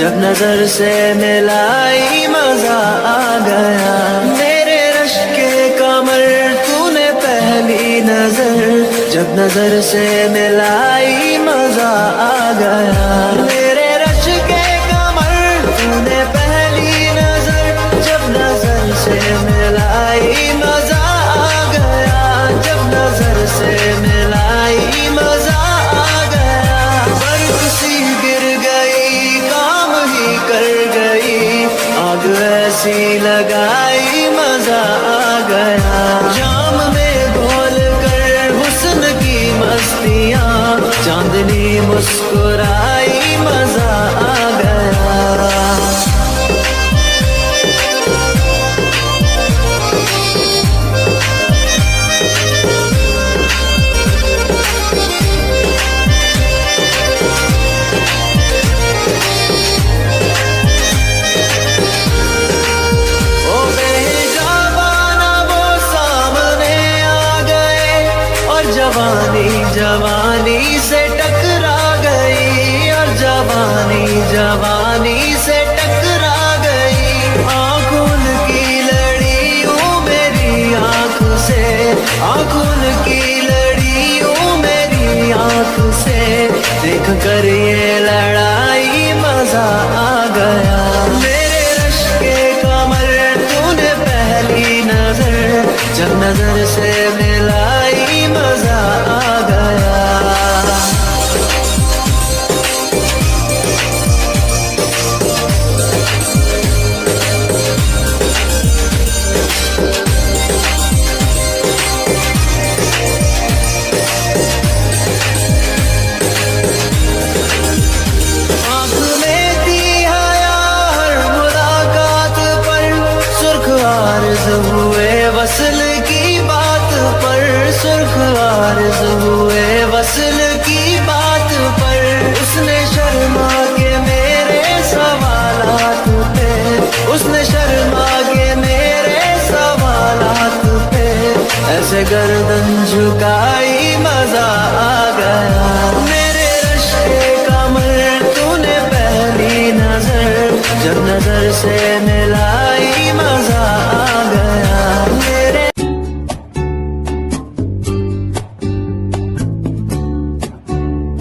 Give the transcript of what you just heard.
जब नजर से मिलाई मजा आ गया। मेरे रश के कमर तूने पहली नजर, जब नजर से मिलाई मजा आ गया। मेरे रश के कमर तूने पहली नजर, जब नजर से मिलाई मजा आ गया। जब नजर से मिलाई मजा आ गया। बरसी गिर गई काम ही कर गई, आग ऐसी लगाई मजा आ गया। जाम में घोल कर हुस्न की मस्तियाँ, चांदनी मुस्कुराई मजा आ गया। जवानी जवानी से टकरा गई, और जवानी जवानी से टकरा गई। आँखों की लड़ियों मेरी आँख से, आँखों की लड़ियों मेरी आँख से, देख कर ये लड़ाई मजा आ गया। मेरे रश के कमर तूने पहली नजर, जब नजर से मिलाई मजा आ गया। आँख में थी हया हर मुलाकात पर, सुर्ख आर्ज़ हुए वस्ल की बात पर, सुर्ख आर्ज़ हुए वस्ल की बात पर। उसने शर्मा के मेरे सवालात पे, उसने शर्मा के मेरे सवालात पे, ऐसे गर्दन झुकाई मजा आ गया। मेरे रश के कमर तूने पहली नजर, जब नजर से